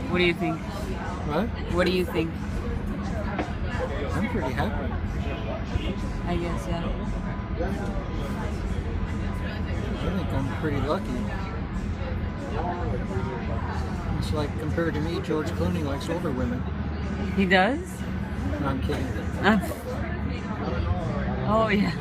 What do you think? What? What do you think? I'm pretty happy. I guess, yeah. I think I'm pretty lucky. It's like, compared to me, George Clooney likes older women. He does? No, I'm kidding. Oh, yeah.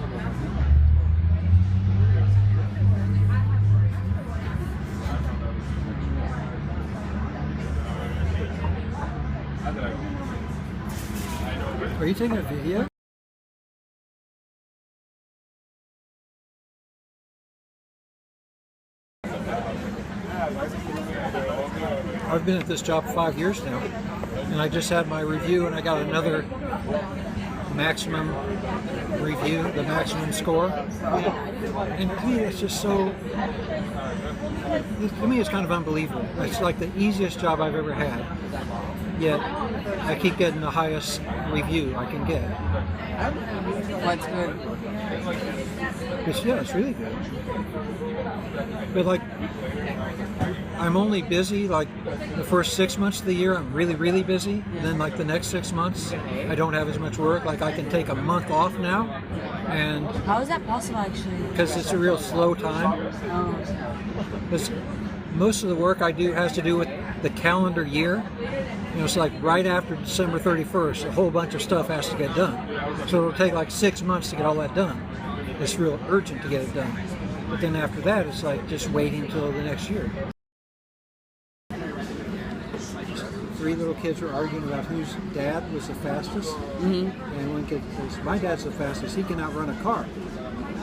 Are you taking a video? I've been at this job 5 years now, and I just had my review, and I got another maximum review, the maximum score. And to me, it's just so, to me, it's kind of unbelievable. It's like the easiest job I've ever had, yet I keep getting the highest review I can get. What's good? It's really good. But like, I'm only busy like the first 6 months of the year. I'm really busy. And then like the next 6 months, I don't have as much work. Like I can take a month off now, and How is that possible, actually? because it's a real slow time. Oh. Because most of the work I do has to do with the calendar year. You know, it's like right after December 31st, a whole bunch of stuff has to get done. So it'll take like 6 months to get all that done. It's real urgent to get it done. But then after that, it's like just waiting until the next year. 3 little kids were arguing about whose dad was the fastest. And one kid says, "My dad's the fastest. He can outrun a car."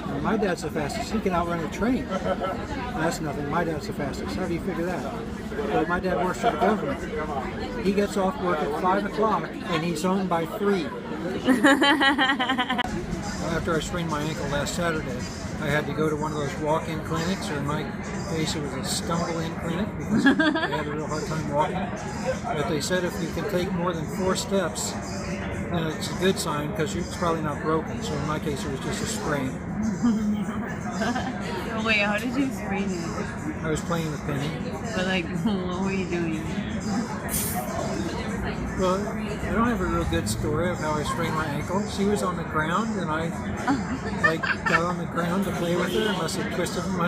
And "My dad's the fastest. He can outrun a train." "That's nothing. My dad's the fastest." "How do you figure that out?" "Well, my dad works for the government. He gets off work at 5 o'clock and he's home by 3. After I sprained my ankle last Saturday, I had to go to one of those walk-in clinics, or in my case it was a stumble-in clinic because I had a real hard time walking. But they said if you can take more than 4 steps, then it's a good sign because it's probably not broken. So in my case it was just a sprain. Wait, how did you sprain it? I was playing with Penny. But like, what were you doing? Well, I don't have a real good story of how I sprained my ankle. She was on the ground, and I like got on the ground to play with her. Must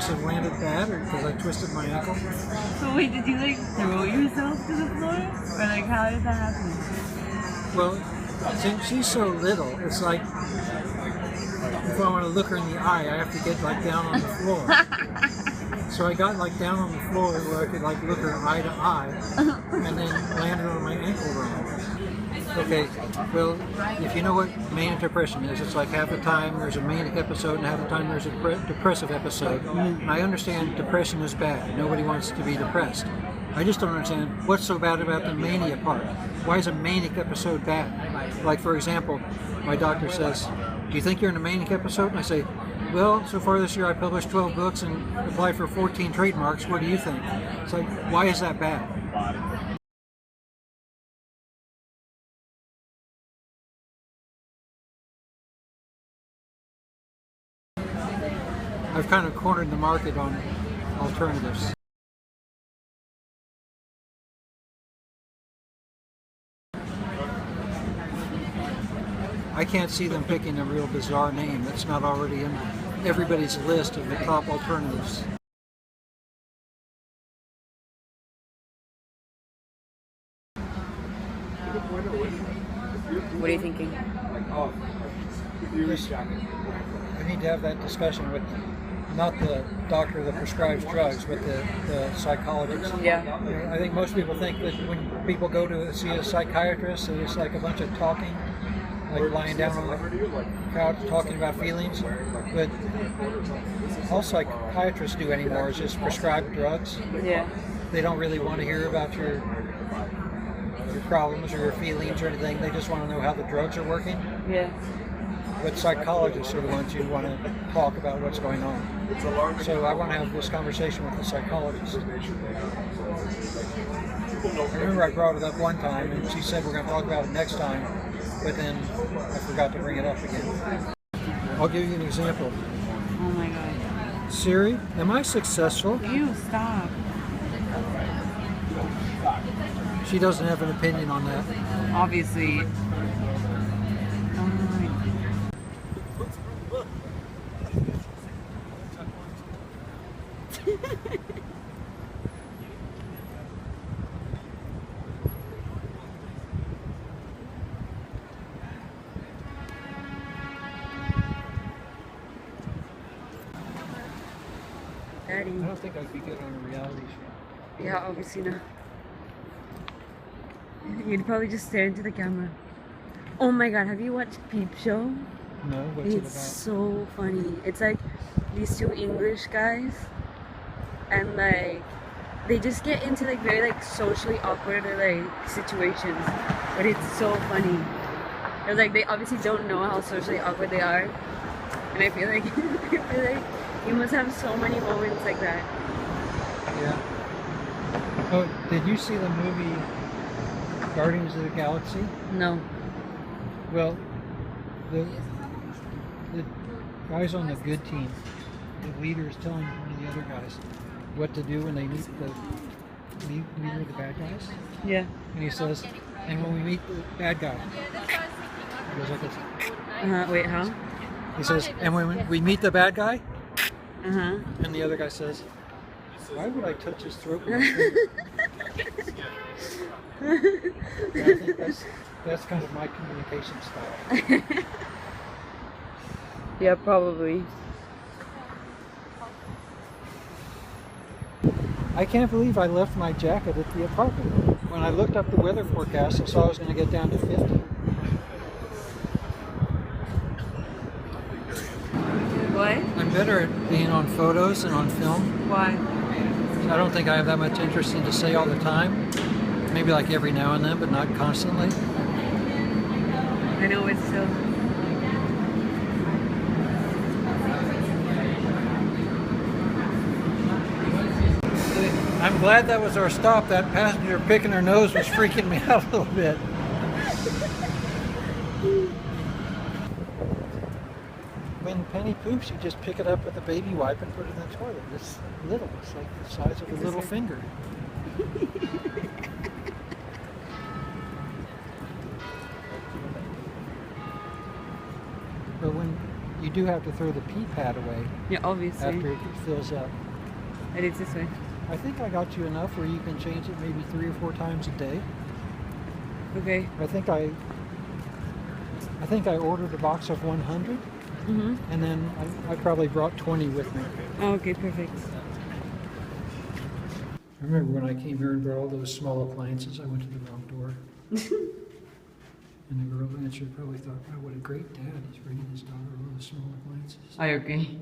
have landed bad, or because I twisted my ankle. So wait, did you like throw yourself to the floor? Or like, how did that happen? Well, since she's so little, it's like if I want to look her in the eye, I have to get like down on the floor. So I got like down on the floor where I could like look her eye to eye, and then landed on my ankle wrong. Okay, well, if you know what manic depression is, it's like half the time there's a manic episode and half the time there's a depressive episode. And I understand depression is bad. Nobody wants to be depressed. I just don't understand what's so bad about the mania part. Why is a manic episode bad? Like, for example, my doctor says, "Do you think you're in a manic episode?" And I say, "Well, so far this year I published 12 books and applied for 14 trademarks. What do you think?" It's like, why is that bad? I've kind of cornered the market on alternatives. I can't see them picking a real bizarre name that's not already in everybody's list of the top alternatives. What are you thinking? I need to have that discussion with not the doctor that prescribes drugs, but the psychologist. Yeah. You know, I think most people think that when people go to see a psychiatrist, that it's like a bunch of talking, like lying down on the couch talking about feelings. But all psychiatrists do anymore is just prescribe drugs. Yeah. They don't really want to hear about your problems or your feelings or anything. They just want to know how the drugs are working. Yeah. But psychologists are the ones who want to talk about what's going on. So I want to have this conversation with the psychologist. I remember I brought it up one time and she said we're going to talk about it next time, but then I forgot to bring it up again. I'll give you an example. Oh my god. Siri, am I successful? You stop. She doesn't have an opinion on that. Obviously. Daddy. I don't think I'd be good on a reality show. Yeah, obviously not. You'd probably just stare into the camera. Oh my god, have you watched Peep Show? No, what's it It's about? so funny. It's like these two English guys, and like they just get into like very like socially awkward like situations, but it's so funny. It's like they obviously don't know how socially awkward they are, and I feel like you must have so many moments like that. Yeah. Oh, did you see the movie Guardians of the Galaxy? No. Well, the guys on the good team, the leader is telling one of the other guys what to do when they meet the leader of the bad guys. Yeah. And he says, and when we meet the bad guy, he goes like this. Wait, how? He says, and when we meet the bad guy, Uh-huh. and the other guy says, why would I touch his throat with my finger? And I think that's kind of my communication style. Yeah, probably. I can't believe I left my jacket at the apartment. When I looked up the weather forecast, I saw I was going to get down to 50. What? I'm better at being on photos and on film. Why? I don't think I have that much interesting to say all the time. Maybe like every now and then, but not constantly. I know it's so. I'm glad that was our stop. That passenger picking her nose was freaking me out a little bit. When Penny poops, you just pick it up with a baby wipe and put it in the toilet. It's little. It's like the size of a little finger. But when you do have to throw the pee pad away Yeah, obviously. after it fills up. And it's this way. I think I got you enough where you can change it maybe 3 or 4 times a day. Okay. I think I ordered a box of 100, Mm-hmm. and then I probably brought 20 with me. Oh, okay, perfect. I remember when I came here and brought all those small appliances, I went to the wrong door. And the girl who answered probably thought, wow, what a great dad, he's bringing his daughter all those small appliances. I agree.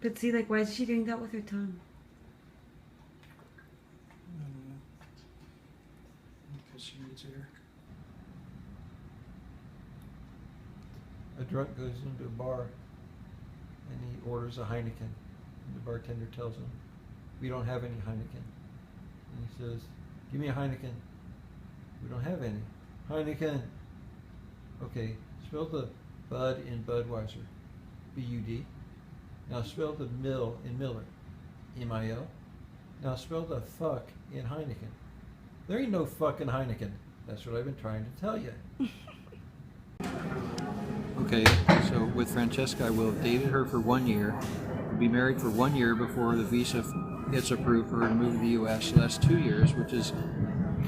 But see, like, why is she doing that with her tongue? Because she needs air. A drunk goes into a bar and he orders a Heineken. And the bartender tells him, we don't have any Heineken. And he says, give me a Heineken. We don't have any. Heineken. Okay, spell the Bud in Budweiser. B-U-D. Now spell the Mill in Miller. M-I-L. Now spell the fuck in Heineken. There ain't no fucking Heineken. That's what I've been trying to tell you. Okay, so with Francesca, I will have dated her for 1 year. We'll be married for 1 year before the visa gets approved for her to move to the U.S. So that's 2 years, which is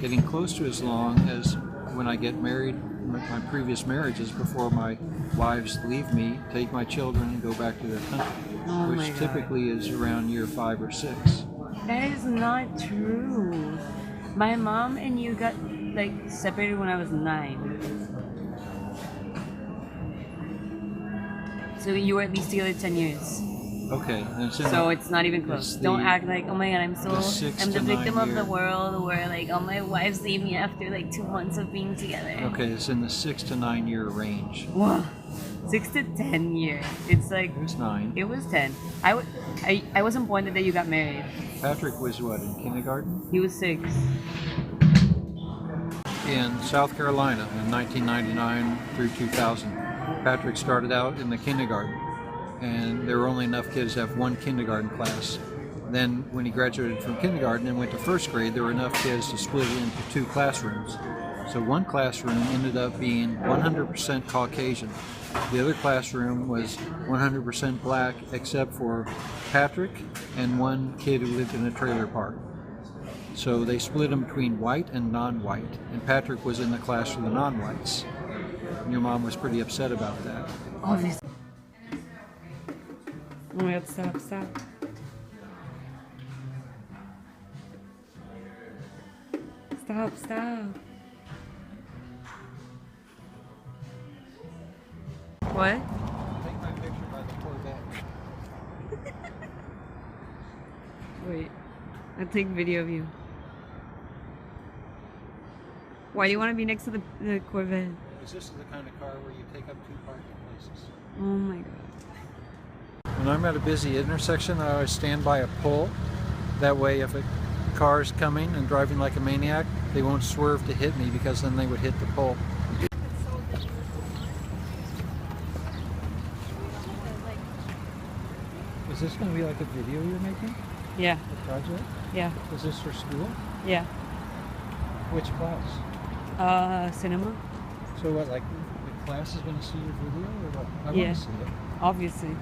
getting close to as long as when I get married, my previous marriages, before my wives leave me, take my children and go back to their country, Oh my which God. typically is around year 5 or 6. That is not true. My mom and you got, like, separated when I was 9. So you were at least together 10 years. Okay, and it's in So the- it's not even close. it's Don't the- act like, oh my god, I'm the 6 I'm the to victim 9 of the year. world, where like, oh, my wives leave me after like 2 months of being together. Okay, it's in the 6 to 9 year range. Whoa. 6 to 10 years. It's like, It was 9. it was 10. I wasn't born the day you got married. Patrick was what, in kindergarten? He was 6. in South Carolina in 1999 through 2000. Patrick started out in the kindergarten, and there were only enough kids to have one kindergarten class. Then when he graduated from kindergarten and went to first grade, there were enough kids to split it into 2 classrooms. So one classroom ended up being 100% Caucasian. The other classroom was 100% black, except for Patrick and one kid who lived in a trailer park. So they split them between white and non-white, and Patrick was in the class for the non-whites. And your mom was pretty upset about that. Obviously. Oh my god, stop, stop. Stop, stop. What? Take my picture by the Corvette. Wait. I'll take video of you. Why do you want to be next to the Corvette? Because this is the kind of car where you take up 2 parking places. Oh my god. When I'm at a busy intersection, I always stand by a pole. That way, if a car's coming and driving like a maniac, they won't swerve to hit me, because then they would hit the pole. Is this going to be like a video you're making? Yeah, A project? yeah, Is this for school? yeah. Which class? Cinema? So what, like the class is going to see your video or what? I Yeah. want to see it. Obviously.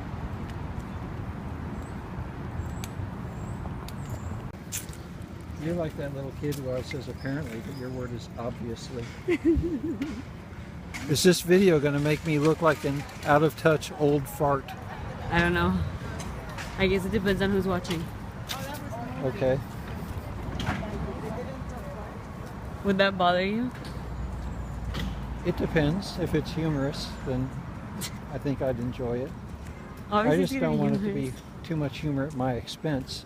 You're like that little kid who always says apparently, but your word is obviously. Is this video going to make me look like an out-of-touch old fart? I don't know. I guess it depends on who's watching. Okay. Would that bother you? It depends. If it's humorous, then I think I'd enjoy it. Obviously, I it's just gonna don't want it to humorous. be too much humor at my expense.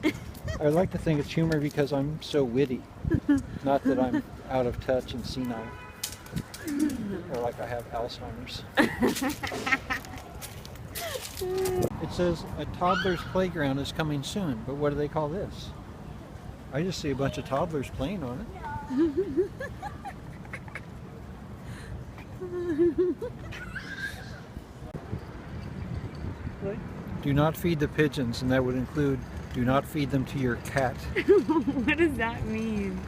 I like to think it's humor because I'm so witty, not that I'm out of touch and senile, or like I have Alzheimer's. It says a toddler's playground is coming soon, but what do they call this? I just see a bunch of toddlers playing on it. What? Do not feed the pigeons, and that would include do not feed them to your cat. What does that mean?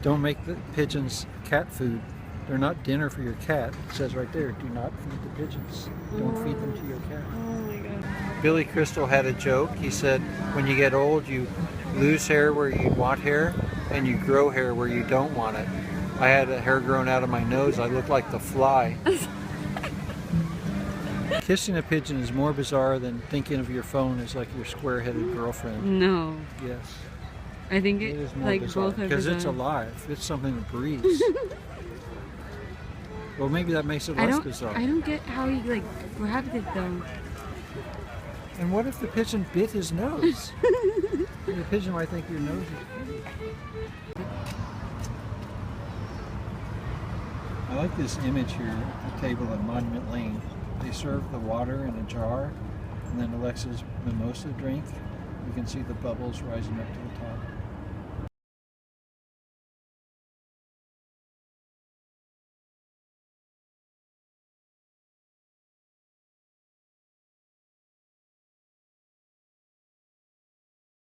Don't make the pigeons cat food. They're not dinner for your cat. It says right there, do not feed the pigeons. Don't feed them to your cat. Oh my god. Billy Crystal had a joke. He said, when you get old, you lose hair where you want hair, and you grow hair where you don't want it. I had a hair grown out of my nose. I looked like the Fly. Kissing a pigeon is more bizarre than thinking of your phone as like your square-headed girlfriend. No. Yes. I think It it, is more like bizarre both are because it's bizarre. alive. It's something that breathes. Well, maybe that makes it less bizarre. I don't get how he like grabbed it though. And what if the pigeon bit his nose? The pigeon might think your nose is pretty. I like this image here at the table at Monument Lane. They serve the water in a jar, and then Alexa's mimosa drink. You can see the bubbles rising up to the top.